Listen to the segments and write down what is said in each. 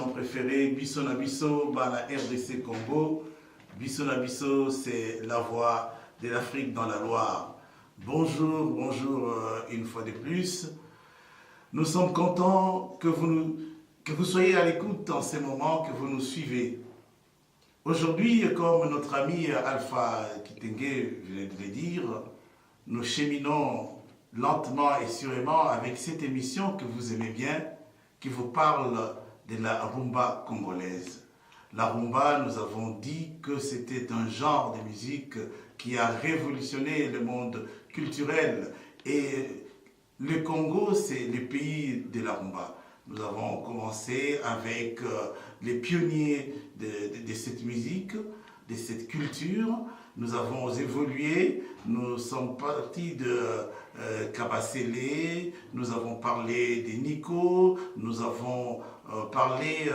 émission préférée, Bisso na Bisso, la RDC Congo. Bisso na Bisso, c'est la voix de l'Afrique dans la Loire. Bonjour, bonjour une fois de plus. Nous sommes contents que vous soyez à l'écoute en ces moments, que vous nous suivez. Aujourd'hui, comme notre ami Alpha Kitenge venait de le dire, nous cheminons lentement et sûrement avec cette émission que vous aimez bien, qui vous parle de la rumba congolaise. La rumba, nous avons dit que c'était un genre de musique qui a révolutionné le monde culturel. Et le Congo, c'est le pays de la rumba. Nous avons commencé avec les pionniers de cette musique, de cette culture. Nous avons évolué, nous sommes partis de Kabasele, nous avons parlé des Nico, nous avons parlé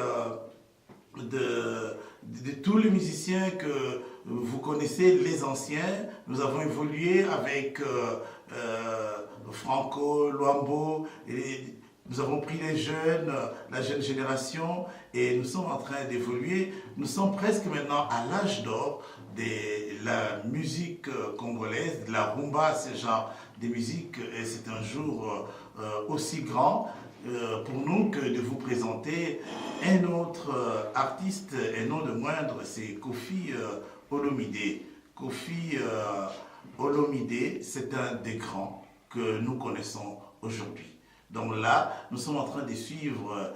de tous les musiciens que vous connaissez, les anciens. Nous avons évolué avec Franco, Luambo, et nous avons pris les jeunes, la jeune génération, et nous sommes en train d'évoluer. Nous sommes presque maintenant à l'âge d'or de la musique congolaise, de la rumba, ce genre de musique, et c'est un jour aussi grand pour nous que de vous présenter un autre artiste, et non de moindre, c'est Koffi Olomide. Koffi Olomide, c'est un des grands que nous connaissons aujourd'hui. Donc là, nous sommes en train de suivre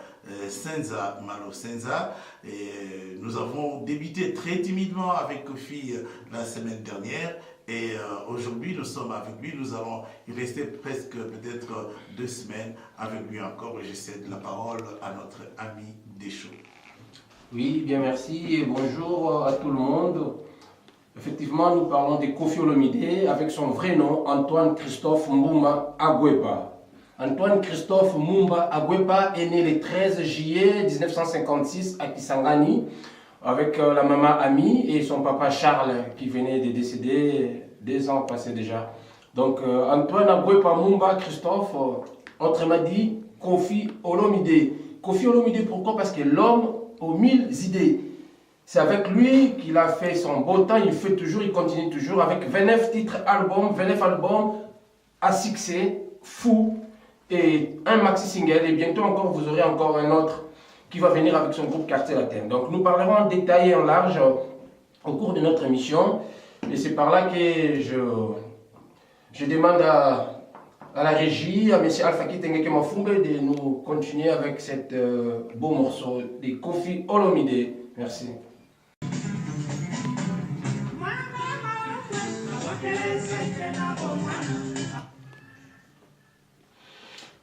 Senza Malo Senza. Et nous avons débuté très timidement avec Koffi la semaine dernière. Et aujourd'hui, nous sommes avec lui. Nous allons y rester presque peut-être 2 semaines avec lui encore. Et je cède la parole à notre ami Deschaux. Oui, bien merci et bonjour à tout le monde. Effectivement, nous parlons de Koffi Olomide avec son vrai nom, Antoine Christophe Mbouma Agweba. Antoine Christophe Mbouma Agweba est né le 13 juillet 1956 à Kisangani avec la maman Ami et son papa Charles qui venait de décéder 2 ans passés déjà. Donc Antoine Agweba Mbouma Christophe, autrement dit Koffi Olomide. Koffi Olomide, pourquoi? Parce que l'homme aux 1000 idées. C'est avec lui qu'il a fait son beau temps, il fait toujours, il continue toujours avec 29 titres albums, 29 albums à succès, fou, et un maxi single, et bientôt encore vous aurez encore un autre qui va venir avec son groupe Quartier Latin. Donc nous parlerons en détail et en large au cours de notre émission, et c'est par là que je demande à la régie, à M. Alpha Kitenge Mafumbe de nous continuer avec cette beau morceau de Koffi Olomide. Merci.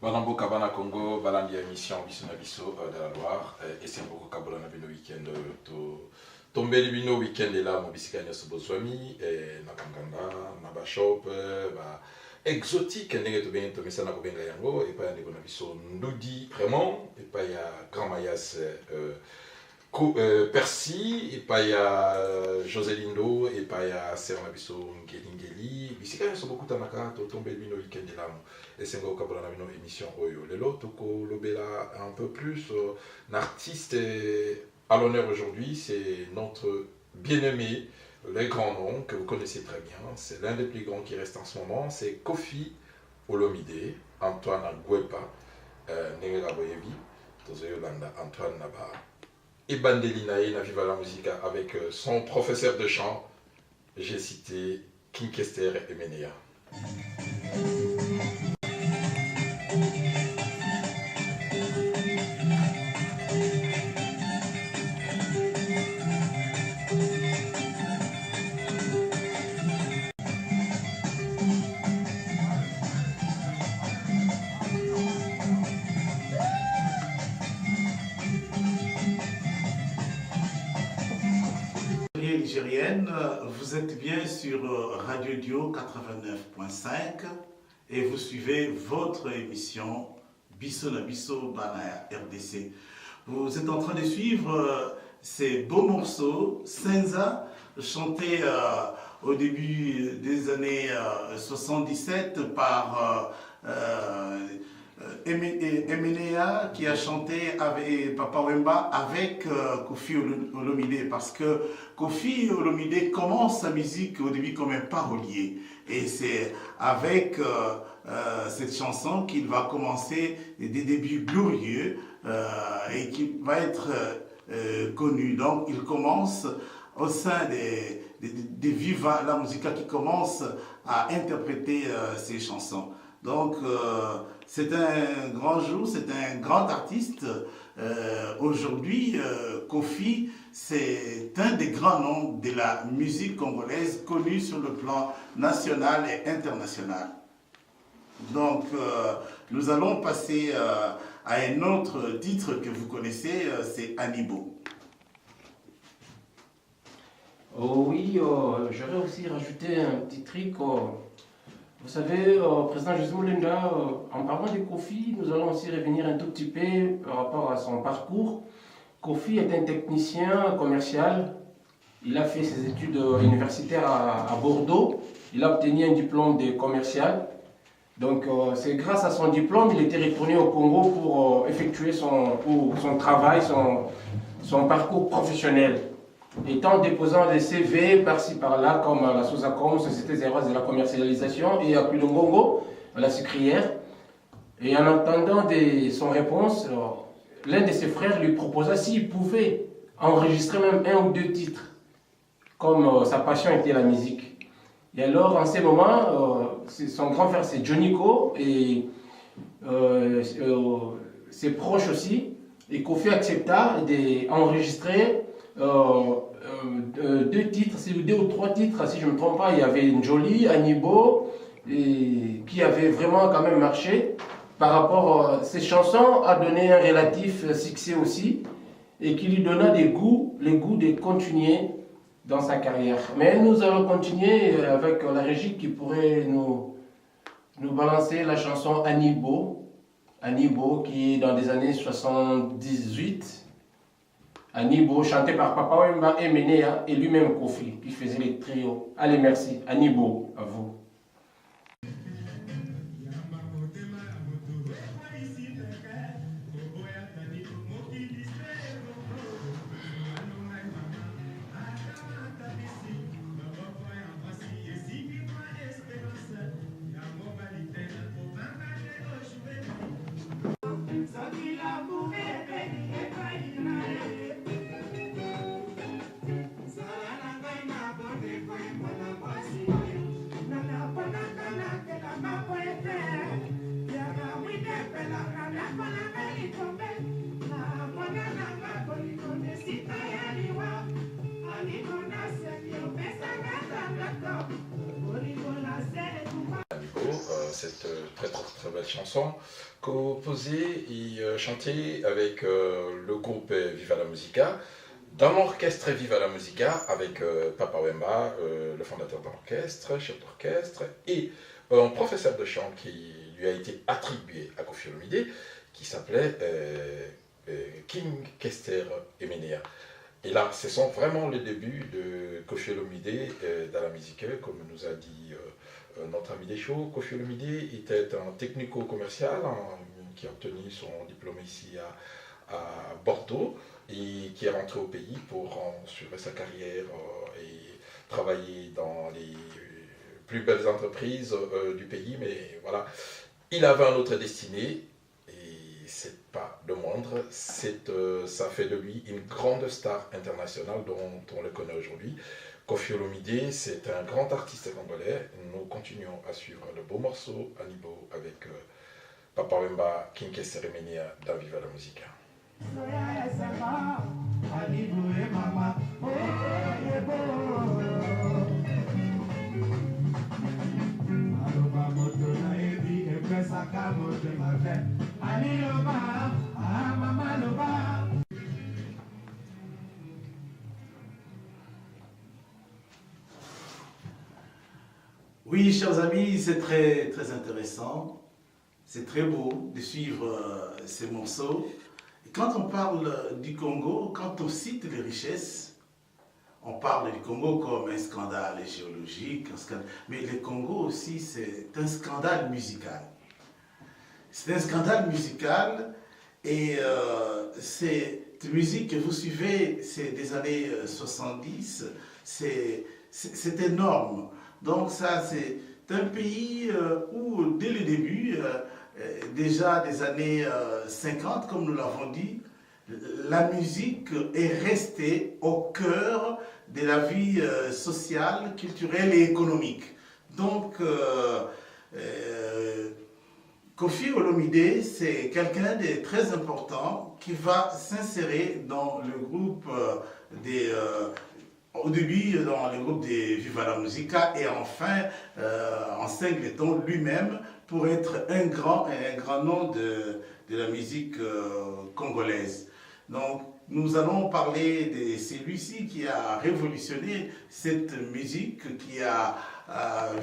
Banambo Kabana Congo, Balandi émission Bisso na Bisso de la Loire, et c'est beaucoup Kabola na bino week-end tombe le bino week-end là mon bisika nyoso bozwami et na kanganda na ba shop ba exotique ndenge to bien to mesana ko benga yango et pas ndeko na biso ndudi vraiment et pas ya grand mayas Percy, et pas il y a José Lindo, et pas il y a Serna Bisso Ngeli. Ici, quand même, sont beaucoup de tanaka, to tombe le week-end de l'âme. Et c'est un peu la émission Oyo. Le lot, toko lobela un peu plus. L'artiste à l'honneur aujourd'hui, c'est notre bien-aimé, le grand nom que vous connaissez très bien. C'est l'un des plus grands qui reste en ce moment. C'est Koffi Olomide, Antoine Agweba, Nengela Boyevi, Tozoyolanda, Antoine Naba. Et Bandelinae na Viva la Musica avec son professeur de chant, j'ai cité King Kester et Menea. Nigérienne, vous êtes bien sur Radio Dio 89.5 et vous suivez votre émission Bisso na Bisso Bana RDC. Vous êtes en train de suivre ces beaux morceaux, Senza, chantés au début des années 77 par Emenea qui a chanté avec Papa Wemba avec Koffi Olomide, parce que Koffi Olomide commence sa musique au début comme un parolier, et c'est avec cette chanson qu'il va commencer des débuts glorieux et qui va être connu. Donc il commence au sein des Viva la Musica, qui commence à interpréter ces chansons. Donc c'est un grand jour, c'est un grand artiste. Aujourd'hui, Koffi, c'est un des grands noms de la musique congolaise, connu sur le plan national et international. Donc nous allons passer à un autre titre que vous connaissez, c'est Anibo. Oh oui, j'aurais aussi rajouté un petit truc. Vous savez, président José Moulenga, en parlant de Koffi, nous allons aussi revenir un tout petit peu par rapport à son parcours. Koffi est un technicien commercial. Il a fait ses études universitaires à Bordeaux. Il a obtenu un diplôme de commercial. Donc, c'est grâce à son diplôme qu'il était retourné au Congo pour effectuer son travail, son parcours professionnel. Étant déposant des CV par-ci par-là, comme à la Sosacom, Société Zéroise de la commercialisation, et à Pilongongo, à la sucrière. Et en entendant son réponse, l'un de ses frères lui proposa s'il pouvait enregistrer même 1 ou 2 titres, comme sa passion était la musique. Et alors, en ces moments, son grand frère, c'est Jonico, et ses proches aussi, et Koffi accepta d'enregistrer 2 titres, 2 ou 3 titres, si je ne me trompe pas. Il y avait Njoli, Anibo, qui avait vraiment quand même marché. Par rapport à ces chansons, a donné un relatif succès aussi, et qui lui donna le goût de continuer dans sa carrière. Mais nous allons continuer avec la régie qui pourrait nous balancer la chanson Anibo, qui est dans les années 78. Anibo, chanté par Papa Wemba et Menea, et lui-même Koffi, qui faisait les trios. Allez, merci. Anibo, à vous. Cette très belle chanson composée et chantée avec le groupe Viva la Musica, dans l'orchestre Viva la Musica avec Papa Wemba, le fondateur de l'orchestre, chef d'orchestre, et un professeur de chant qui lui a été attribué à Koffi Olomide, qui s'appelait King Kester Emenea. Et là, ce sont vraiment les débuts de Koffi Olomide dans la musique, comme nous a dit notre ami des shows. Koffi Olomide était un technico-commercial qui a obtenu son diplôme ici à Bordeaux et qui est rentré au pays pour suivre sa carrière et travailler dans les plus belles entreprises du pays. Mais voilà, il avait un autre destiné. C'est pas le moindre, ça fait de lui une grande star internationale dont on le connaît aujourd'hui. Koffi Olomide, c'est un grand artiste congolais. Nous continuons à suivre le beau morceau Anibo avec Papa Wemba, King Kester Emenea dans Viva la Musica. Oui, chers amis, c'est très intéressant. C'est très beau de suivre ces morceaux. Et quand on parle du Congo, quand on cite les richesses, on parle du Congo comme un scandale géologique, mais le Congo aussi, c'est un scandale musical. C'est un scandale musical et cette musique que vous suivez, c'est des années 70, c'est énorme. Donc ça, c'est un pays où, dès le début, déjà des années 50, comme nous l'avons dit, la musique est restée au cœur de la vie sociale, culturelle et économique. Donc, Koffi Olomidé, c'est quelqu'un de très important qui va s'insérer dans le groupe au début dans le groupe des Viva la Musica et enfin en singleton lui-même pour être un grand nom de la musique congolaise. Donc nous allons parler de celui-ci qui a révolutionné cette musique, qui a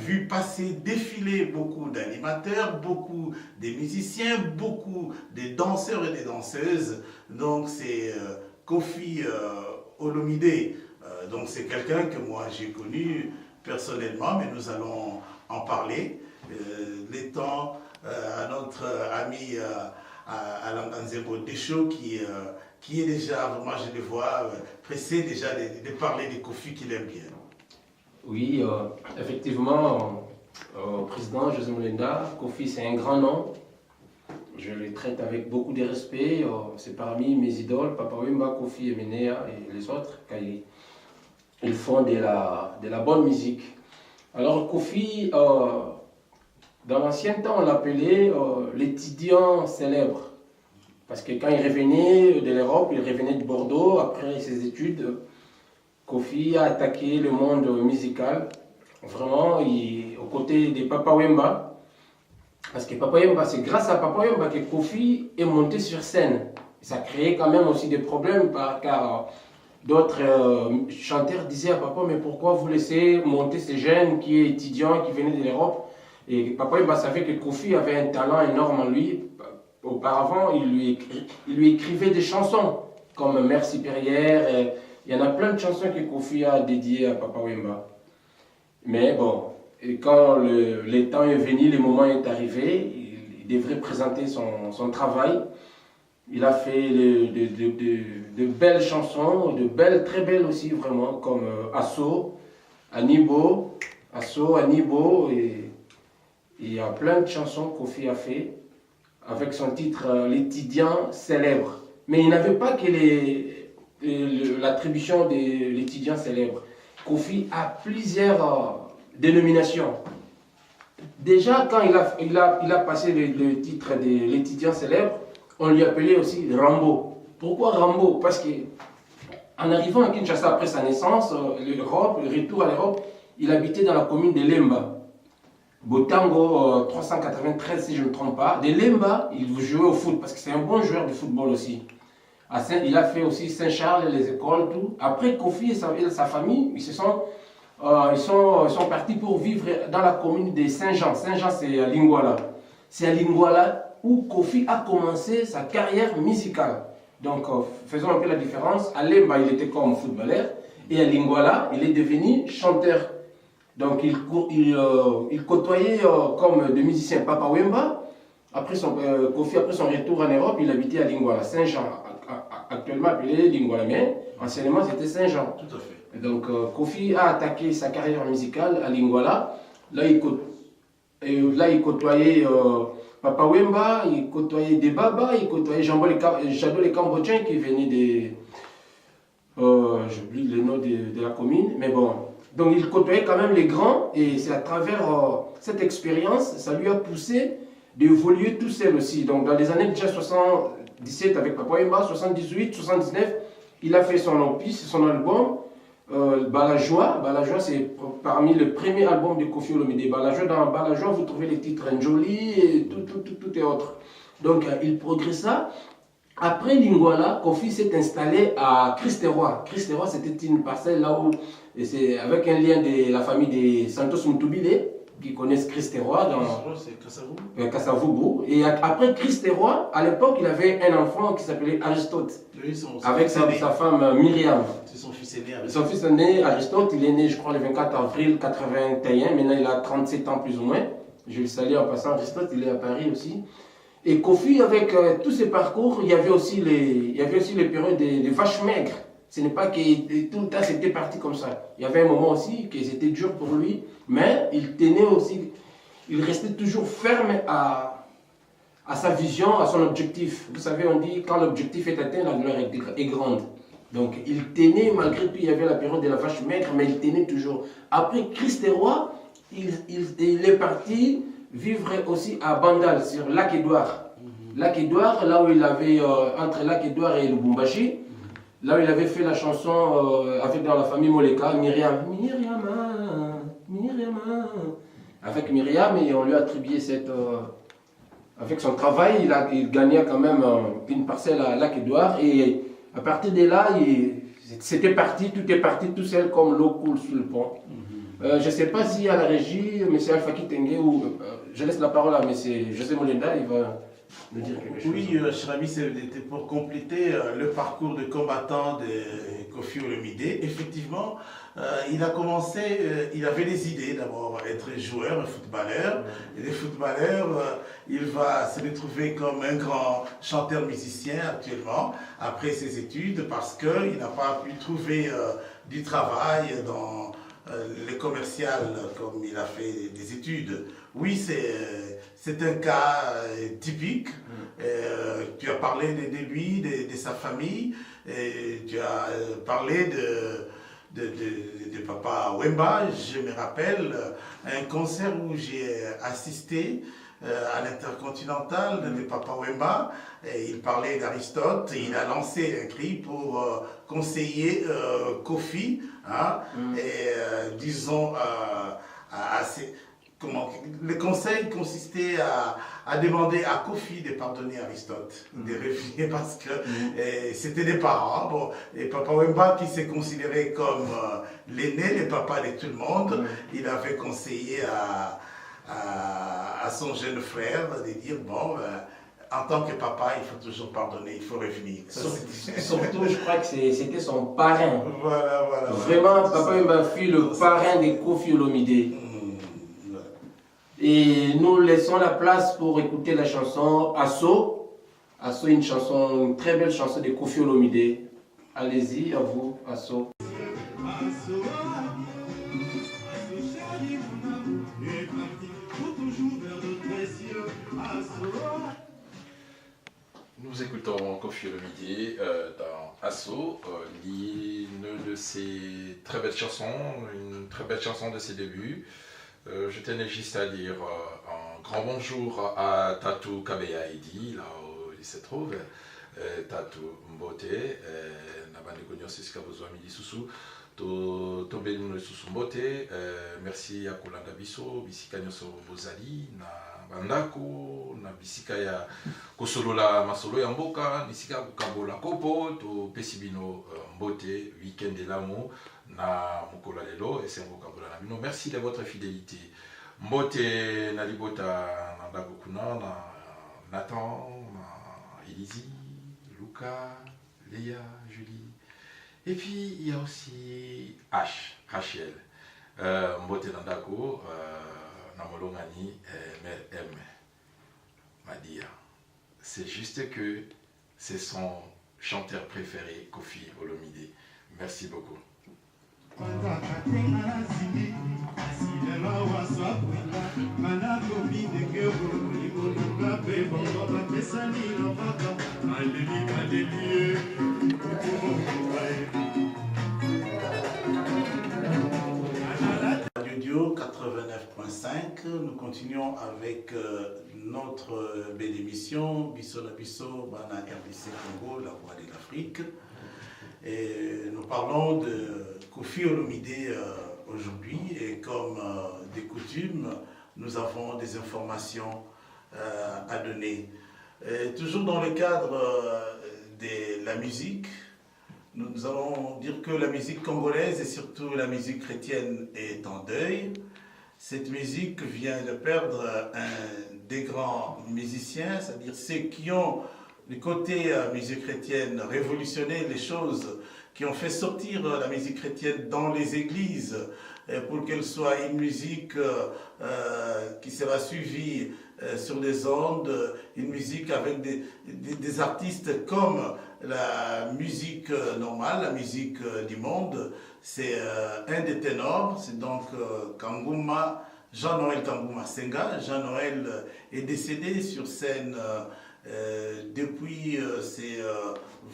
vu passer, défiler beaucoup d'animateurs, beaucoup de musiciens, beaucoup de danseurs et de danseuses. Donc c'est Koffi Olomidé. Donc c'est quelqu'un que moi j'ai connu personnellement, mais nous allons en parler. L'étant à notre ami Alain Ganzembo Deschaux qui est déjà, vraiment je le vois, pressé déjà de parler de Koffi qu'il aime bien. Oui, effectivement, président José Mulenda, Koffi c'est un grand nom. Je le traite avec beaucoup de respect. C'est parmi mes idoles, Papa Wemba, Koffi Emenea et les autres. Ils font de la bonne musique. Alors Koffi, dans l'ancien temps, on l'appelait l'étudiant célèbre. Parce que quand il revenait de l'Europe, il revenait de Bordeaux, après ses études, Koffi a attaqué le monde musical, vraiment, aux côtés de Papa Wemba. Parce que Papa Wemba, c'est grâce à Papa Wemba que Koffi est monté sur scène. Ça créait quand même aussi des problèmes, car d'autres chanteurs disaient à Papa, mais pourquoi vous laissez monter ces jeunes qui est étudiant, qui venaient de l'Europe? Et Papa Wemba savait que Koffi avait un talent énorme en lui. Auparavant, il lui écrivait des chansons, comme Mère Supérieure. Il y en a plein de chansons que Koffi a dédiées à Papa Wemba. Mais bon, quand le temps est venu, le moment est arrivé, il devrait présenter son travail. Il a fait de belles chansons, très belles aussi, vraiment, comme Asso, Anibo, et il y a plein de chansons que Koffi a fait avec son titre L'étudiant célèbre. Mais il n'avait pas que l'attribution de l'étudiant célèbre. Koffi a plusieurs dénominations. Déjà, quand il a passé le titre de l'étudiant célèbre, on lui appelait aussi Rambo. Pourquoi Rambo? Parce qu'en arrivant à Kinshasa après sa naissance, le retour à l'Europe, il habitait dans la commune de Lemba. Botango 393 si je ne me trompe pas. De Lemba, il jouait au foot parce que c'est un bon joueur de football aussi. Il a fait aussi Saint-Charles, les écoles, tout. Après, Koffi et sa famille, ils sont partis pour vivre dans la commune de Saint-Jean. Saint-Jean, c'est à Lingwala. C'est à Lingwala où Koffi a commencé sa carrière musicale. Donc, faisons un peu la différence. À Lemba, il était comme footballeur. Et à Lingwala, il est devenu chanteur. Donc, il côtoyait comme de musiciens Papa Wemba. Koffi, après son retour en Europe, il habitait à Lingwala, Saint-Jean, actuellement appelé Lingwala, mais anciennement c'était Saint-Jean. Tout à fait. Donc, Koffi a attaqué sa carrière musicale à Lingwala. Là, il côtoyait Papa Wemba, il côtoyait des Baba, il côtoyait Jado les Cambodgiens qui venaient j'oublie le nom de la commune, mais bon. Donc il côtoyait quand même les grands et c'est à travers cette expérience, ça lui a poussé d'évoluer tout seul aussi. Donc dans les années déjà 77 avec Papa Wemba, 78, 79, il a fait son opus, son album, Balajoa. Balajoa c'est parmi les premiers albums de Koffi Olomidé. Dans Balajoa vous trouvez les titres Njoli et tout et autres. Donc il progressa. Après Lingwala, Koffi s'est installé à Christ-Roi. Christ-Roi, c'était une parcelle là où, c'est avec un lien de la famille des Santos Mutubile, qui connaissent Christ-Roi dans Kasavubu. Et après Christ-Roi, à l'époque, il avait un enfant qui s'appelait Aristote, avec sa femme Myriam. C'est son fils aîné. Son fils aîné, Aristote, il est né, je crois, le 24 avril 81. Maintenant, il a 37 ans plus ou moins. Je le salue en passant. Aristote, il est à Paris aussi. Et Kofi, avec tous ses parcours, il y avait aussi les périodes des vaches maigres. Ce n'est pas que tout le temps c'était parti comme ça. Il y avait un moment aussi que c'était dur pour lui, mais il tenait aussi, il restait toujours ferme à sa vision, à son objectif. Vous savez, on dit quand l'objectif est atteint, la gloire est grande. Donc il tenait, malgré tout, il y avait la période de la vache maigre, mais il tenait toujours. Après Christ est roi, il est parti vivre aussi à Bandal, sur Lac-Édouard. Lac-Édouard, là où il avait, entre Lac-Édouard et Lubumbashi, là où il avait fait la chanson avec dans la famille Moleka, Myriam. Avec Myriam, et on lui a attribué cette... avec son travail, il gagnait quand même une parcelle à Lac-Édouard, et à partir de là, c'était parti, tout est parti tout seul comme l'eau coule sous le pont. Je ne sais pas si à la régie, M. Alpha Kitenge, ou je laisse la parole à M. José Molenda, il va nous dire quelque chose. Oui, cher ami, c'était pour compléter le parcours de combattant de Kofi Olomide. Effectivement, il a commencé, il avait des idées d'abord, être joueur, un footballeur. Et les footballeurs, il va se retrouver comme un grand chanteur-musicien actuellement, après ses études, parce qu'il n'a pas pu trouver du travail dans les commerciales comme il a fait des études. Oui, c'est un cas typique. Tu as parlé des débuts de sa famille, tu as parlé de Papa Wemba. Je me rappelle un concert où j'ai assisté à l'Intercontinental de Papa Wemba. Et il parlait d'Aristote, il a lancé un cri pour conseiller Kofi, hein, et disons, le conseil consistait à demander à Kofi de pardonner Aristote, de revenir parce que c'était des parents. Bon, et Papa Wemba, qui s'est considéré comme l'aîné, le papa de tout le monde, il avait conseillé à son jeune frère de dire, bon, en tant que papa, il faut toujours pardonner, il faut revenir. Surtout, je crois que c'était son parrain. Voilà. Vraiment, Papa Wemba fut le parrain de Kofi Olomide. Et nous laissons la place pour écouter la chanson Asso. Asso, une très belle chanson de Kofi Olomide. Allez-y, à vous, Asso. Nous écoutons Kofi Olomide dans Asso, l'une de ses très belles chansons, une très belle chanson de ses débuts. Je tenais juste à dire un grand bonjour à Tatou Kabeya Edi, là où il se trouve. Tatou Mbote, Nabande Gonyo Siska Bozwa Midi Susu, Tobelino Susu Mbote, merci à Kolanda Biso, Bisika Nyoso Bozali, na Bandako, na Bisika ya Kosolola Masolo ya Mboka, Nisika Kukabola Kopo, to Pesibino Mbote, Weekend de l'amour. Na Mukola Lelo et Sengo Kabola Nabino. Merci de votre fidélité. Mbote Nalibota Nandagokuna, Nathan, Elisi, Luca, Léa, Julie. Et puis il y a aussi Rachel. Mbote Nandako, Namolongani, Mère M. Madia. C'est juste que c'est son chanteur préféré, Kofi Olomide. Merci beaucoup. Radio 89.5, nous continuons avec notre belle émission Bisso na Bisso, Bana RDC Congo, la voix de l'Afrique. Et nous parlons de Kofi Olomide aujourd'hui et comme des coutumes, nous avons des informations à donner. Toujours dans le cadre de la musique, nous allons dire que la musique congolaise et surtout la musique chrétienne est en deuil. Cette musique vient de perdre un des grands musiciens, c'est-à-dire ceux qui ont du côté musique chrétienne révolutionné les choses, qui ont fait sortir la musique chrétienne dans les églises pour qu'elle soit une musique qui sera suivie sur les ondes, une musique avec des artistes comme la musique normale, la musique du monde. C'est un des ténors, c'est donc Kangouma, Jean-Noël Kangouma Senga. Jean-Noël est décédé sur scène depuis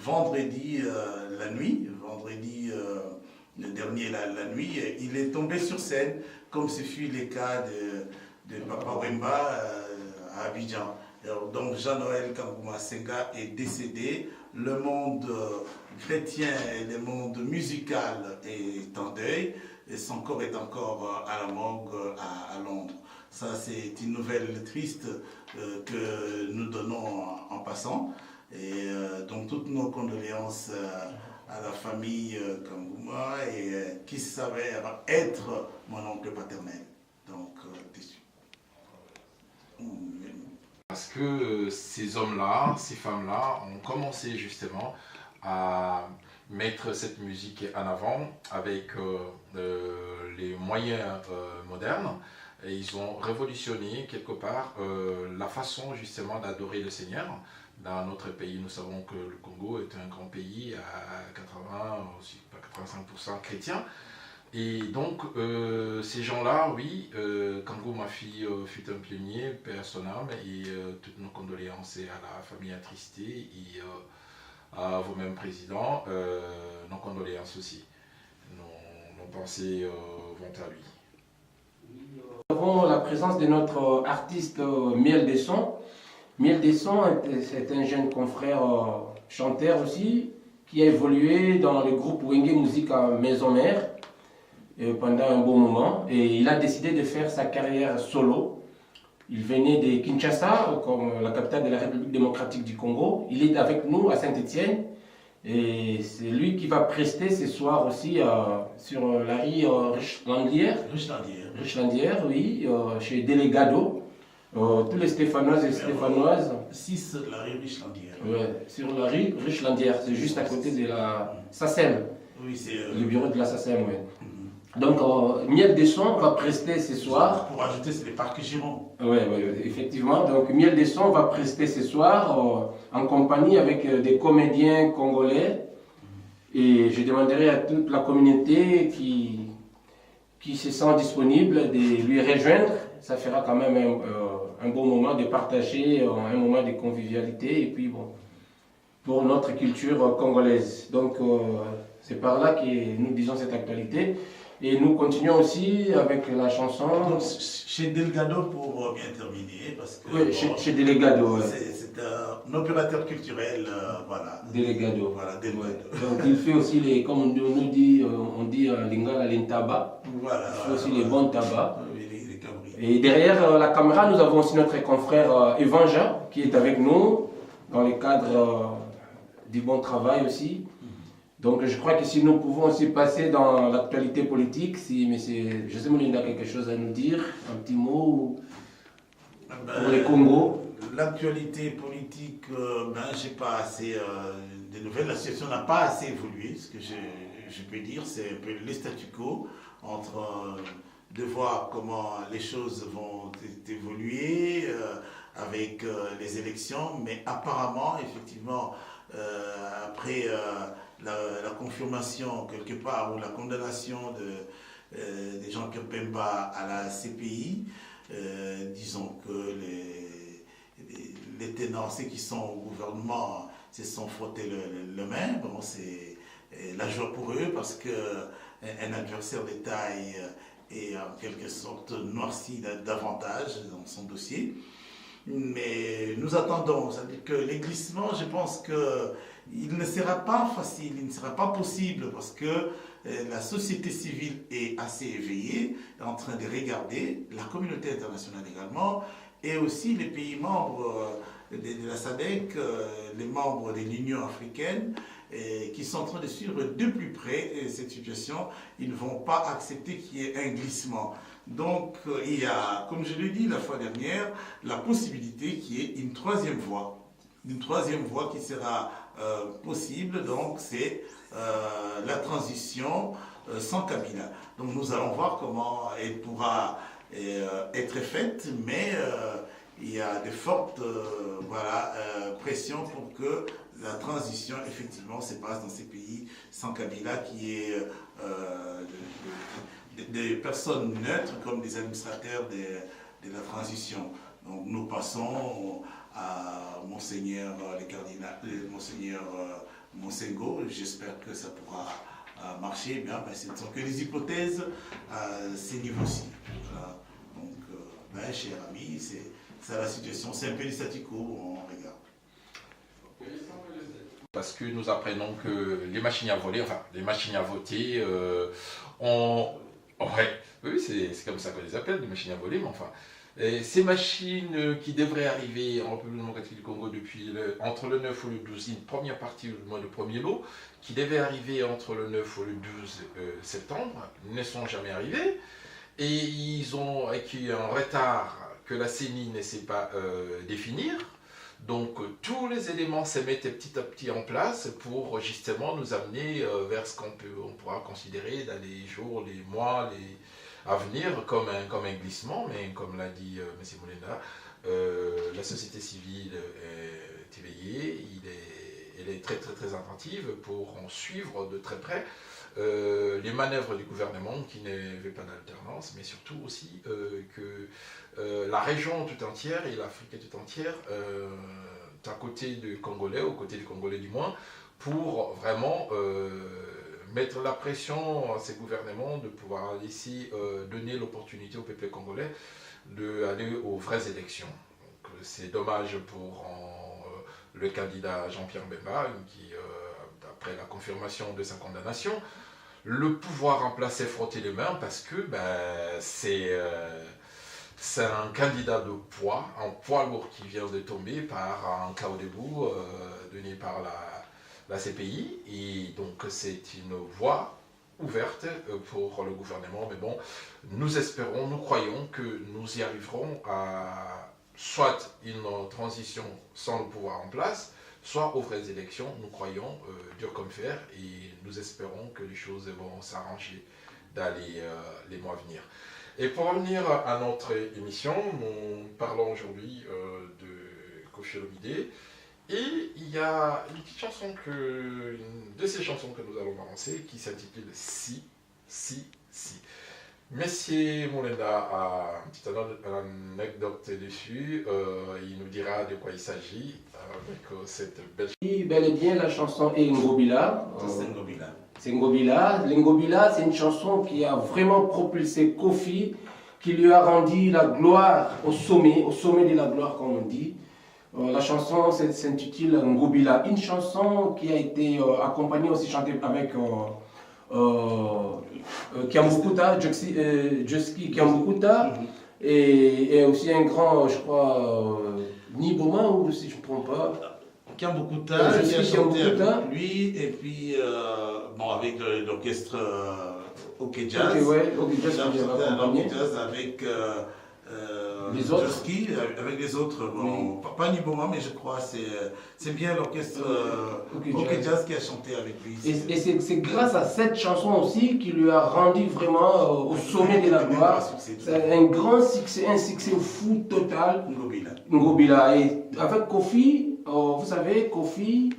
vendredi la nuit, vendredi le dernier la nuit. Il est tombé sur scène, comme ce fut le cas de Papa Wemba à Abidjan. Alors, donc Jean-Noël Kangouma Senga est décédé. Le monde chrétien et le monde musical est en deuil et son corps est encore à la morgue à Londres. Ça, c'est une nouvelle triste que nous donnons en passant. Et donc toutes nos condoléances à la famille Kangouma et qui s'avère être mon oncle paternel. Donc, déçu. Parce que ces hommes-là, ces femmes-là ont commencé justement à mettre cette musique en avant avec les moyens modernes. Et ils ont révolutionné quelque part la façon justement d'adorer le Seigneur. Dans notre pays, nous savons que le Congo est un grand pays à 85% chrétien. Et donc, ces gens-là, oui, Kangouma fut un pionnier, paix à son âme, et toutes nos condoléances à la famille attristée et à vous-même, Président, nos condoléances aussi. Nos pensées vont à lui. Nous avons la présence de notre artiste Miel Desson. Miel Desson, c'est un jeune confrère chanteur aussi, qui a évolué dans le groupe Wenge Musique à Maison Mère pendant un bon moment, et il a décidé de faire sa carrière solo. Il venait de Kinshasa, comme la capitale de la République démocratique du Congo. Il est avec nous à Saint-Étienne, et c'est lui qui va prester ce soir aussi sur la rue Richlandière, oui, chez Delegado. Tous les Stéphanoises et Stéphanoises. 6 la rue Richlandière. Ouais, sur la rue Richlandière, c'est juste à côté de la SACEM. Oui, c'est le bureau de la SACEM, oui. Donc, Miel Desson va prester ce soir. Pour ajouter, c'est les parcs Giron. Oui, effectivement. Donc, Miel Desson va prester ce soir en compagnie avec des comédiens congolais. Et je demanderai à toute la communauté qui se sent disponible de lui rejoindre. Ça fera quand même un bon moment de partager, un moment de convivialité. Et puis, bon, pour notre culture congolaise. Donc, c'est par là que nous disons cette actualité. Et nous continuons aussi avec la chanson. Donc, chez Delgado, pour bien terminer, parce que. Oui, chez Delegado. Ouais. C'est un opérateur culturel, voilà. Delegado. Voilà, Delgado. Ouais. Donc il fait aussi les, comme on dit en lingala, les tabacs. Voilà. Il fait aussi les bons tabacs. Oui, les cabris. Et derrière la caméra, nous avons aussi notre confrère Evanja qui est avec nous dans le cadre du bon travail aussi. Donc je crois que si nous pouvons aussi passer dans l'actualité politique, si M. José Moulinda a quelque chose à nous dire, un petit mot pour les Congo. L'actualité politique, j'ai pas assez de nouvelles. La situation n'a pas assez évolué. Ce que je peux dire, c'est un peu le statu quo entre de voir comment les choses vont évoluer avec les élections, mais apparemment, effectivement, après la confirmation quelque part ou la condamnation de Jean-Pierre Bemba à la CPI, disons que les ténors, ceux qui sont au gouvernement, se sont frottés le main. Bon, c'est la joie pour eux parce qu'un adversaire de taille est en quelque sorte noirci davantage dans son dossier. Mais nous attendons, c'est-à-dire que les glissements, je pense qu'il ne sera pas facile, il ne sera pas possible parce que la société civile est assez éveillée, en train de regarder, la communauté internationale également, et aussi les pays membres de la SADC, les membres de l'Union africaine, qui sont en train de suivre de plus près cette situation. Ils ne vont pas accepter qu'il y ait un glissement. Donc il y a, comme je l'ai dit la fois dernière, la possibilité qu'il y ait une troisième voie. Une troisième voie qui sera possible, donc c'est la transition sans Kabila. Donc nous allons voir comment elle pourra être faite, mais il y a de fortes pressions pour que la transition effectivement se passe dans ces pays sans Kabila, qui est des personnes neutres comme des administrateurs de la transition. Donc nous passons à Monseigneur le cardinal, Monseigneur Monsengo. J'espère que ça pourra marcher bien, mais ce ne sont que des hypothèses à ces niveaux-ci. Voilà. Donc, cher ami, c'est la situation, c'est un peu du statu quo, on regarde. Parce que nous apprenons que les machines à voler, enfin les machines à voter, oui, c'est comme ça qu'on les appelle, les machines à voler, mais enfin, ces machines qui devraient arriver en République démocratique du Congo entre le 9 ou le 12, une première partie, du moins le premier lot, qui devait arriver entre le 9 ou le 12 septembre, ne sont jamais arrivés. Et ils ont acquis un retard que la CENI ne sait pas définir. Donc tous les éléments se mettent petit à petit en place pour justement nous amener vers ce qu'on pourra considérer dans les jours, les mois, à venir comme un glissement. Mais comme l'a dit M. Moulenda, la société civile est éveillée, elle est très très très attentive pour en suivre de très près les manœuvres du gouvernement qui ne veut pas d'alternance, mais surtout aussi que la région tout entière et l'Afrique tout entière à côté du Congolais, aux côtés du Congolais du moins, pour vraiment mettre la pression à ces gouvernements de pouvoir ici donner l'opportunité au peuple congolais d'aller aux vraies élections. C'est dommage pour le candidat Jean-Pierre Bemba qui, après la confirmation de sa condamnation, le pouvoir remplaçait frotter les mains parce que c'est un candidat de poids, un poids lourd qui vient de tomber par un chaos debout donné par la CPI. Et donc c'est une voie ouverte pour le gouvernement. Mais bon, nous espérons, nous croyons que nous y arriverons à soit une transition sans le pouvoir en place, soit aux vraies élections. Nous croyons dur comme fer et nous espérons que les choses vont s'arranger dans les mois à venir. Et pour revenir à notre émission, nous parlons aujourd'hui de Koffi Olomidé. Et il y a une petite chanson, une de ces chansons que nous allons balancer qui s'intitule Si, Si, Si. Monsieur Moulenda a une petite anecdote dessus, il nous dira de quoi il s'agit avec cette belle chanson. Oui, bel et bien la chanson est Ngobila. C'est Ngobila. C'est Ngobila. Ngobila, c'est une chanson qui a vraiment propulsé Koffi, qui lui a rendu la gloire au sommet de la gloire comme on dit. La chanson s'intitule Ngobila, une chanson qui a été accompagnée aussi chantée avec Kiambukuta, Joski Kiambukuta, et aussi un grand, je crois, Niboma, ou si je ne me trompe pas. Kiambukuta, qui a chanté avec lui, et puis avec l'orchestre OK Jazz. OK Jazz avec les autres. Joski, avec les autres. Bon, pas Niboma, mais je crois c'est bien l'orchestre OK Jazz qui a chanté avec lui. Et c'est grâce à cette chanson aussi qui lui a rendu vraiment au sommet de la gloire. C'est un grand succès, un succès fou total. Ngobila. Et avec Koffi, vous savez, Koffi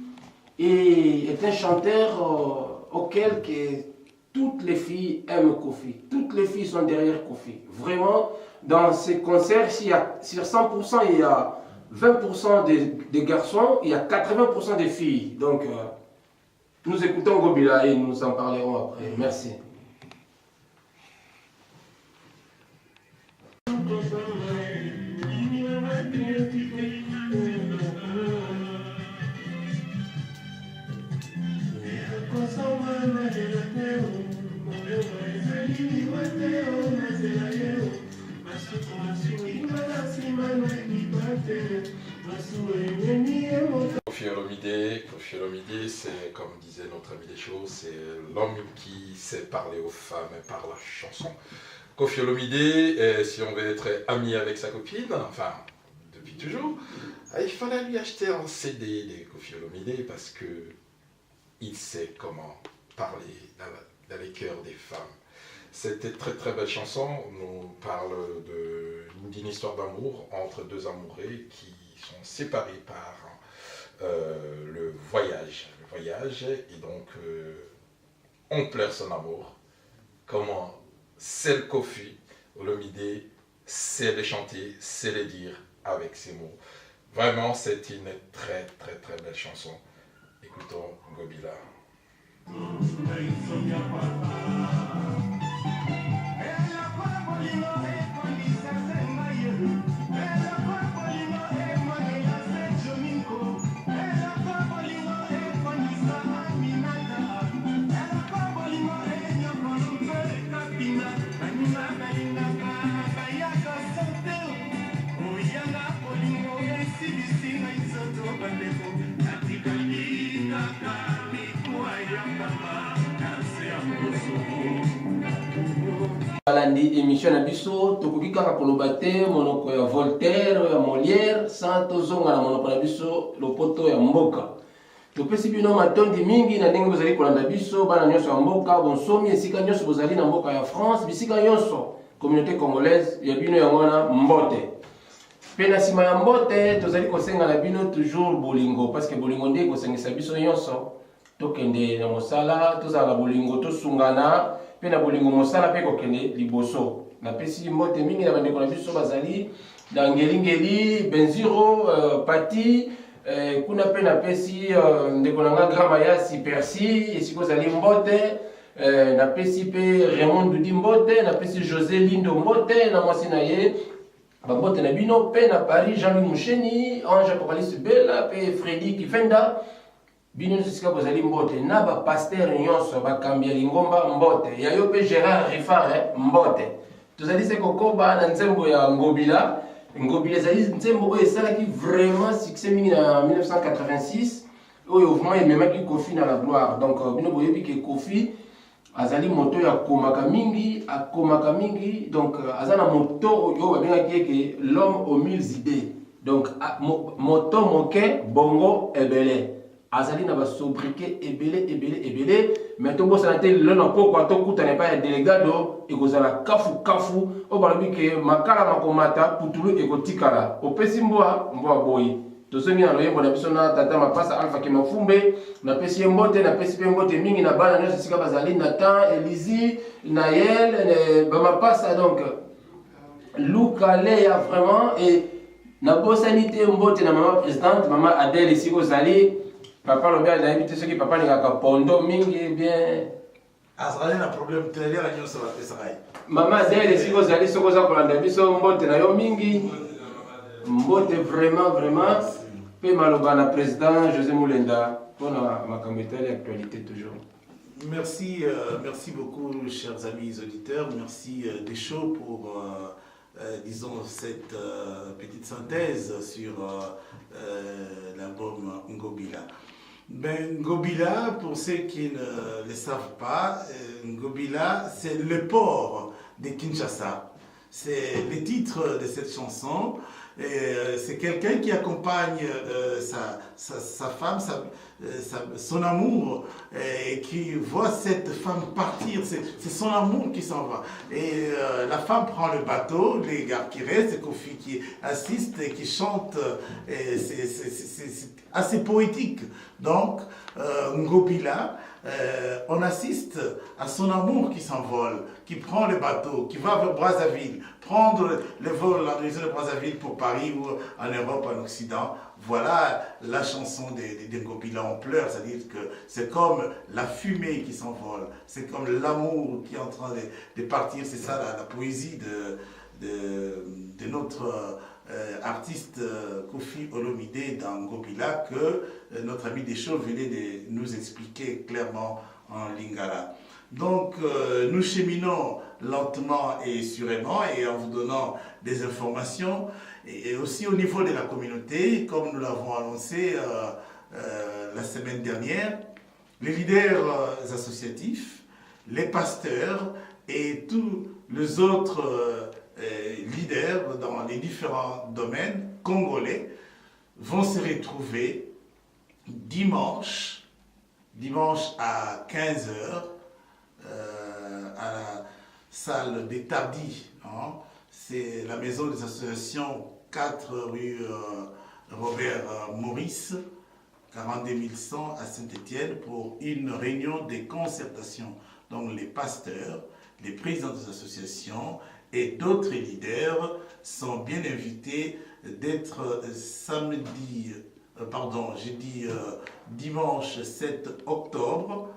est un chanteur auquel toutes les filles aiment Koffi. Toutes les filles sont derrière Koffi. Vraiment, dans ces concerts, sur 100%, il y a 20% des garçons, il y a 80% des filles. Donc, nous écoutons Ngobila et nous en parlerons après. Merci. Koffi Olomidé, c'est comme disait notre ami des choses, c'est l'homme qui sait parler aux femmes par la chanson. Koffi Olomidé, si on veut être ami avec sa copine, enfin depuis toujours, il fallait lui acheter un CD de Koffi Olomidé parce que il sait comment parler dans les cœurs des femmes. C'était très très belle chanson, nous parle d'une histoire d'amour entre deux amoureux qui sont séparés par le voyage. Le voyage, et donc on pleure son amour. Comment c'est le Kofi Olomide, c'est le chanter, c'est le dire avec ses mots. Vraiment, c'est une très très très belle chanson. Écoutons Ngobila. Balandi émission na biso tokoki kaka koloba te monoko ya Voltaire ya Molière sans tozonga na monoko na biso lopoto ya mboka. Topesi bino matondi mingi na ndenge bozali kolanda biso bana nyonso ya mboka bonsomi esika nyonso bozali na mboka ya France bisika nyonso communauté congolaise ya bino ya wana mbote. Pe na sima ya mbote tozali kosenga na bino toujours bolingo parce que bolingo nde kosengisa biso nyonso tokende na mosala tozala na bolingo tosungana pe na bolingo mosala pe kokende liboso. Napesi mbote mingi na bandeko na biso bazali na Ngelingeli, Benziro, Pati, kuna pe napesi ndeko na nga Grama Yasi Persi, esiko ozali mbote, napesi pe Raymond Dudi mbote, napesi José Lindo mbote na mwasi na ye bambote na bino pe na Paris Jean-Louis Moucheni, Ange Apocalypse Bella pe Freddy Kifenda. Bino sika bozali mbote na ba pasteur nyonso bakambi ya lingomba mbote ya yo pe Gérard Rifare mbote tozali se kokoba na nzembo ya Ngobila ezali nzembo oyo esalaki vraiment succès mingi na 1986 oyo vraiment ememaki Kofi na la gloire donc bino boyebi ke Kofi azali moto ya akomaka mingi donc aza na moto oyo babengaki eke l'homme aux mille idées donc moto moke bongo ebele azali na ba sobriquet ebele mais to bossa na te le na poko to kutana pa ya delegado ekozala kafu o balobi ke makala makomata putulu ekotikala opesi mbwa boyi tozongi na loyembo na biso na tata mapasa alpha ke mafumbe na pesi mbote na pesi pe mbote mingi na bana nyonso sika bazali Nathan Elizi Naël ba mapasa donc Luka Leya vraiment et na bosanité mbote na maman présidente maman Adèle ici kozali papa lobi azayebi soki papa alingaka pondo mingi bien azali na problème tele ya nyonso bapesaka ye mama Adèle esika ozali soki oza kolanda biso mbote na yo mingi mbote vraiment pe maloba na président José Moulenda mpona makambo etali actualité toujours. Merci beaucoup chers amis auditeurs, merci des shows pour disons cette petite synthèse sur l'album Ngobila. Ben, Ngobila, pour ceux qui ne le savent pas, Ngobila, c'est le port de Kinshasa. C'est le titre de cette chanson. C'est quelqu'un qui accompagne sa femme, son amour, et qui voit cette femme partir. C'est son amour qui s'en va. Et la femme prend le bateau, les gars qui restent, c'est Kofi qui assiste et qui chante. C'est assez poétique. Donc, Ngobila, on assiste à son amour qui s'envole, qui prend le bateau, qui va vers Brazzaville, prendre le vol en direction de Brazzaville pour Paris ou en Europe, en Occident. Voilà la chanson de Ngobila, on pleure, c'est-à-dire que c'est comme la fumée qui s'envole, c'est comme l'amour qui est en train de partir, c'est ça la poésie de notre artiste Kofi Olomide dans Ngobila que notre ami Deschaux venait de nous expliquer clairement en lingala. Donc nous cheminons lentement et sûrement et en vous donnant des informations et aussi au niveau de la communauté, comme nous l'avons annoncé la semaine dernière, les leaders associatifs, les pasteurs et tous les autres leaders dans les différents domaines congolais vont se retrouver dimanche à 15h à la salle des Tardis. Hein. C'est la maison des associations 4 rue Robert Maurice, 42 100 à Saint-Étienne, pour une réunion de concertation. Donc les pasteurs, les présidents des associations et d'autres leaders sont bien invités d'être dimanche 7 octobre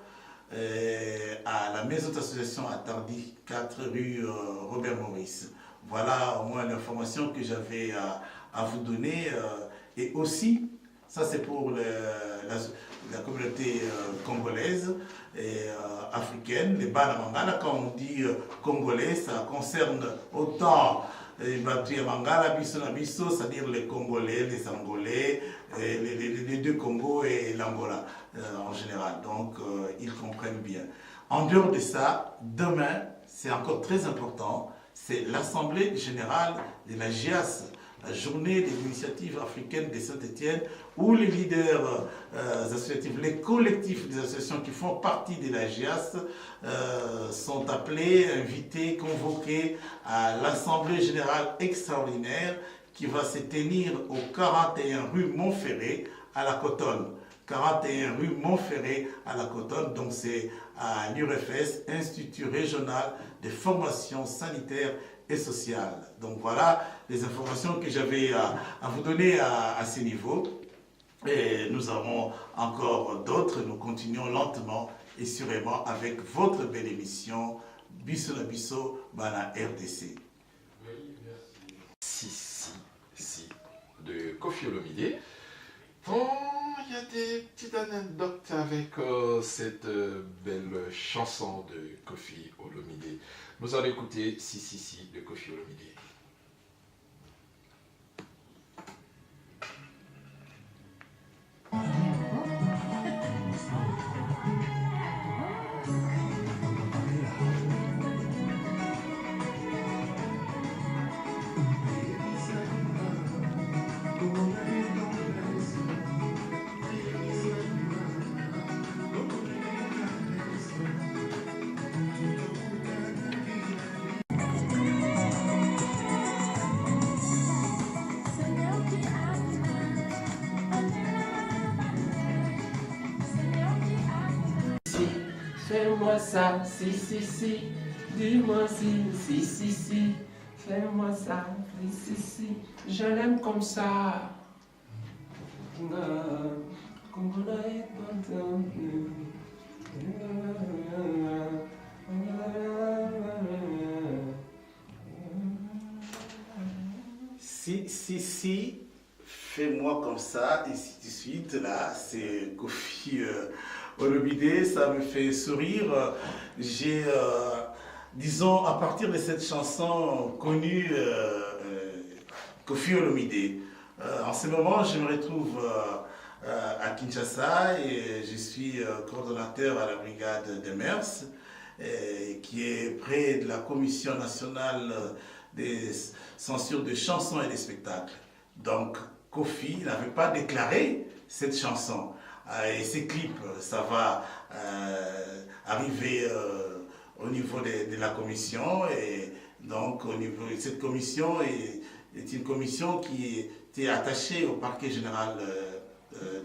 à la maison d'association à Tardy, 4 rue Robert Maurice. Voilà au moins l'information que j'avais à vous donner. Et aussi, ça c'est pour la communauté congolaise et africaine, les Banamangala. Quand on dit congolais, ça concerne autant les Batu Mangala, Bisso Nabisso, c'est-à-dire les Congolais, les Angolais, les deux Congos et l'Angola en général. Donc ils comprennent bien. En dehors de ça, demain, c'est encore très important, c'est l'Assemblée générale de la GIAS, la journée de l'initiative africaine de Saint-Étienne, où les leaders associatifs, les collectifs des associations qui font partie de la GIAS sont appelés, invités, convoqués à l'Assemblée générale extraordinaire qui va se tenir au 41 rue Montferré à la Cotonne. 41 rue Montferré à la Cotonne, donc c'est à l'URFS, Institut régional de formation sanitaire et sociale. Donc voilà les informations que j'avais à vous donner à ce niveau. Et nous avons encore d'autres, nous continuons lentement et sûrement avec votre belle émission Bisso la Bisso Bana RDC. Si, de Koffi Olomide. Bon, il y a des petites anecdotes avec cette belle chanson de Koffi Olomide. Nous allons écouter Si de Koffi Olomide. Fais-moi ça, si, dis-moi si, fais-moi ça, si, je l'aime comme ça. Si, fais-moi comme ça, et ainsi de suite. Là, c'est Koffi Olomide, ça me fait sourire. J'ai, disons, à partir de cette chanson connu Koffi Olomide. En ce moment, je me retrouve à Kinshasa et je suis coordonnateur à la brigade des MERS, qui est près de la Commission nationale des censures de chansons et de spectacles. Donc, Koffi n'avait pas déclaré cette chanson. Et ces clips, ça va arriver au niveau de la commission. Et donc, au niveau de cette commission est une commission qui était attachée au parquet général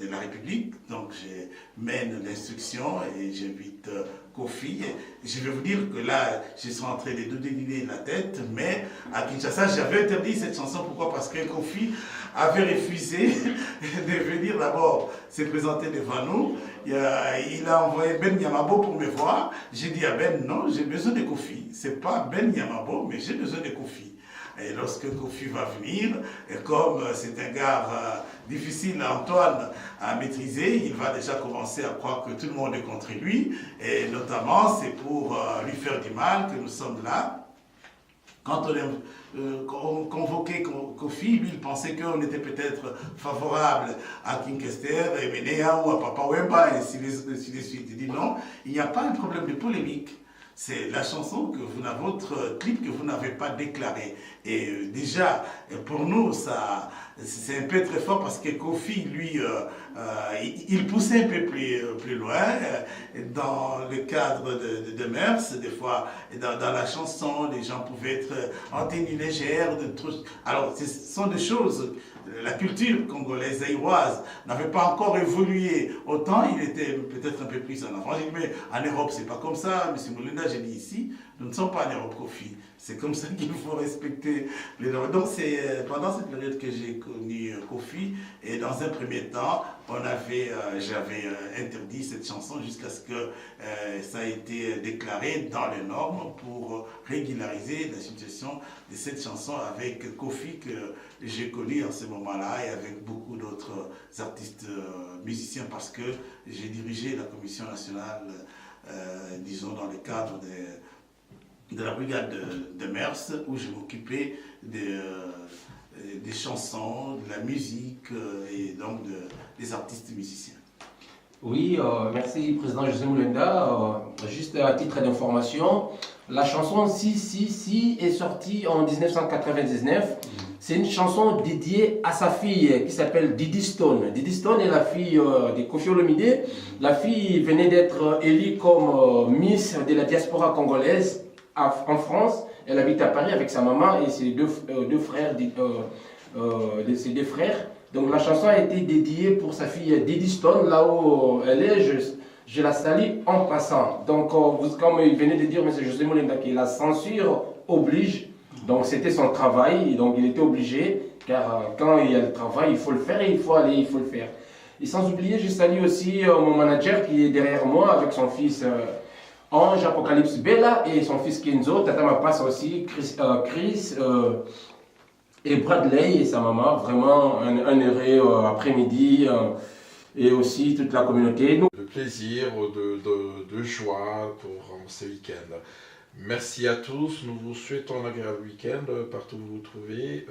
de la République. Donc, je mène l'instruction et j'invite Koffi. Je vais vous dire que là, je suis en train de dédouiner la tête, mais à Kinshasa, j'avais interdit cette chanson. Pourquoi? Parce que Koffi avait refusé de venir d'abord se présenter devant nous. Il a envoyé Ben Yamabo pour me voir. J'ai dit à Ben, non, j'ai besoin de Koffi. C'est pas Ben Yamabo, mais j'ai besoin de Koffi. Et lorsque Koffi va venir, et comme c'est un gars difficile, Antoine, à maîtriser, il va déjà commencer à croire que tout le monde est contre lui. Et notamment, c'est pour lui faire du mal que nous sommes là. Quand on convoquait Koffi, lui, il pensait qu'on était peut-être favorable à King Kester, et Menea ou à Papa Wemba, et ainsi de suite. Il dit non, il n'y a pas un problème de polémique. C'est la chanson que vous n'avez, votre clip que vous n'avez pas déclaré. Et déjà, pour nous, c'est un peu très fort parce que Koffi, lui, il poussait un peu plus loin dans le cadre de mœurs. Des fois, dans la chanson, les gens pouvaient être en tenue légère. Alors, ce sont des choses. La culture congolaise, zaïroise, n'avait pas encore évolué. Autant il était peut-être un peu plus en avant. Mais en Europe, c'est pas comme ça. M. Moulinda, j'ai dit ici, nous ne sommes pas en Europe, Kofi. C'est comme ça qu'il faut respecter les normes. Donc, c'est pendant cette période que j'ai connu Kofi. Et dans un premier temps, j'avais interdit cette chanson jusqu'à ce que ça ait été déclaré dans les normes pour régulariser la situation de cette chanson avec Kofi que j'ai connu en ce moment-là et avec beaucoup d'autres artistes musiciens parce que j'ai dirigé la commission nationale, disons, dans le cadre de la brigade de Mers où je m'occupais des chansons, de la musique et donc des artistes musiciens. Oui, merci Président José Moulinda. Juste à titre d'information, la chanson Si Si Si est sortie en 1999. C'est une chanson dédiée à sa fille qui s'appelle Didi Stone. Didi Stone est la fille de Koffi Olomidé. La fille venait d'être élue comme Miss de la diaspora congolaise en France. Elle habite à Paris avec sa maman et ses deux frères. Ses deux frères. Donc la chanson a été dédiée pour sa fille Didi Stone, là où elle est, je la salue en passant. Donc comme il venait de dire M. José Moulinda, que la censure oblige, donc c'était son travail, donc il était obligé, car quand il y a le travail, il faut le faire et il faut aller, il faut le faire. Et sans oublier, je salue aussi mon manager qui est derrière moi avec son fils Ange Apocalypse Bella et son fils Kenzo, Tata Mapas aussi, Chris et Bradley et sa maman, vraiment un heureux après-midi et aussi toute la communauté. De plaisir, de joie pour ce week-end. Merci à tous, nous vous souhaitons un agréable week-end partout où vous vous trouvez.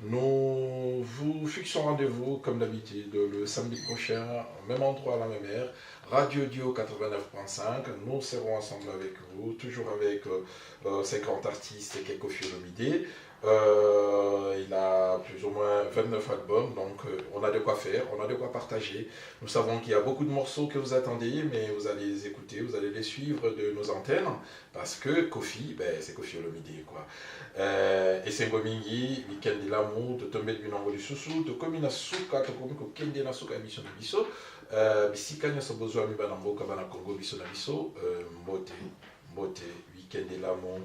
Nous vous fixons rendez-vous comme d'habitude le samedi prochain, même endroit, à la même heure, Radio Dio 89.5. Nous serons ensemble avec vous, toujours avec ces grands artistes et Koffi Olomidé. Il a plus ou moins 29 albums, donc on a de quoi faire, on a de quoi partager. Nous savons qu'il y a beaucoup de morceaux que vous attendez, mais vous allez les écouter, vous allez les suivre de nos antennes, parce que Koffi, c'est Koffi Olomidé, quoi. Et c'est Gomingi, week-end de l'amour, de tomber du nombre du sous-sous, de commune à souka, de commune au Kende na souka, mission de biso, bisika nyoso besoin mi banambo kabana Congo biso na biso, mbote, week-end de l'amour.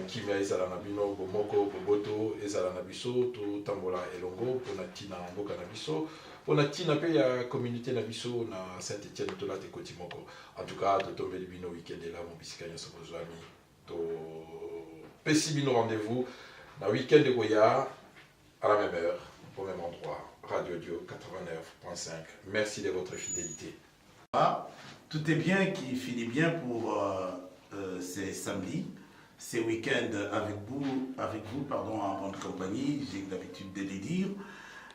Kimia ezala na bino bomoko boboto ezala na biso to tambola elongo pona tina mboka na biso pona tina pe ya communauté na biso na Saint-Étienne to la te koti moko. En tout cas to tombeli bino week-end la mo bisika nyoso bozwami to pesi bino rendez-vous na week-end de Goya à la même heure au même endroit. Radio Dio 89.5. Merci de votre fidélité. Tout est bien qui finit bien pour ces samedis. Ces week-ends avec vous, en bonne compagnie, j'ai l'habitude de les dire.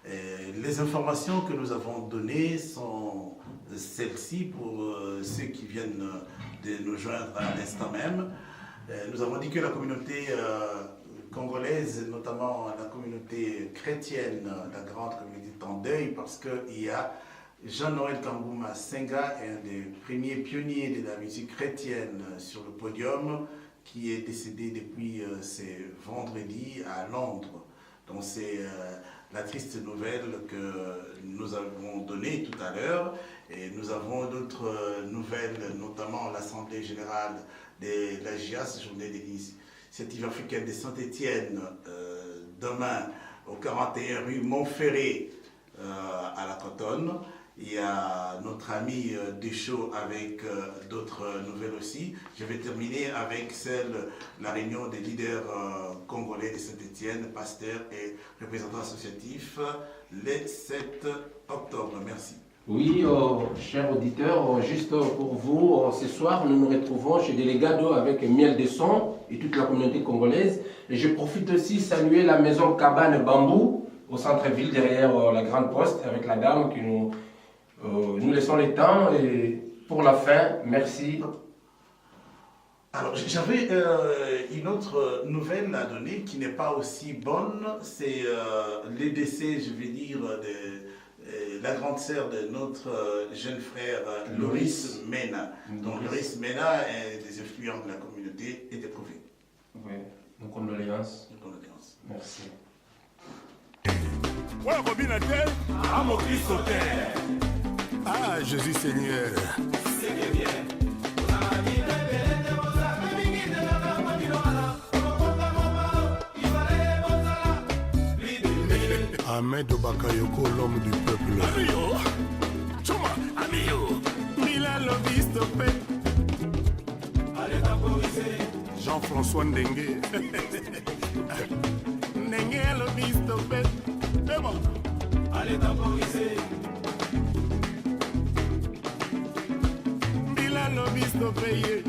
Les informations que nous avons données sont celles-ci pour ceux qui viennent de nous joindre à l'instant même. Nous avons dit que la communauté congolaise, notamment la communauté chrétienne, la grande communauté est en deuil parce qu'il y a Jean-Noël Kambouma Senga, un des premiers pionniers de la musique chrétienne sur le podium, qui est décédé depuis ce vendredi à Londres. Donc c'est la triste nouvelle que nous avons donnée tout à l'heure. Et nous avons d'autres nouvelles, notamment l'Assemblée générale de la GIAS, Journée de l'Initiative africaine de Saint-Étienne, demain au 41 rue Montferré à la Cotonne. Il y a notre ami Deschaux avec d'autres nouvelles aussi. Je vais terminer avec la réunion des leaders congolais de Saint-Étienne, pasteurs et représentants associatifs, le 7 octobre. Merci. Oui, chers auditeurs, juste pour vous, ce soir, nous nous retrouvons chez Delegado avec Miel des Sons et toute la communauté congolaise. Et je profite aussi de saluer la maison Cabane Bambou au centre-ville, derrière la Grande Poste, avec la dame qui nous laissons le temps et pour la fin, merci. Alors, j'avais une autre nouvelle à donner qui n'est pas aussi bonne. C'est les décès, je vais dire, la grande sœur de notre jeune frère Loris Mena. Donc Loris Mena est des influents de la communauté et des prophètes. Oui, nos condoléances. Nos condoléances. Merci. Ah, Jésus Seigneur. Ahmed Bakayoko, l'homme du peuple. Amio, Chuma, Amio, Milan Lobistopé. Allez temporiser. Jean-François Ndengue. Ndengue Lobistopé. C'est bon. Allez temporiser. Milan Lobistopé.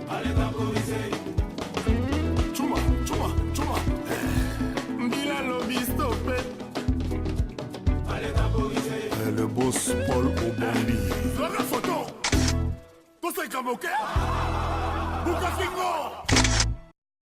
Allez temporiser. Chuma, Chuma, Chuma. Le boss Paul Obambi. La photo. Conseil Kamoke. Bukafingo.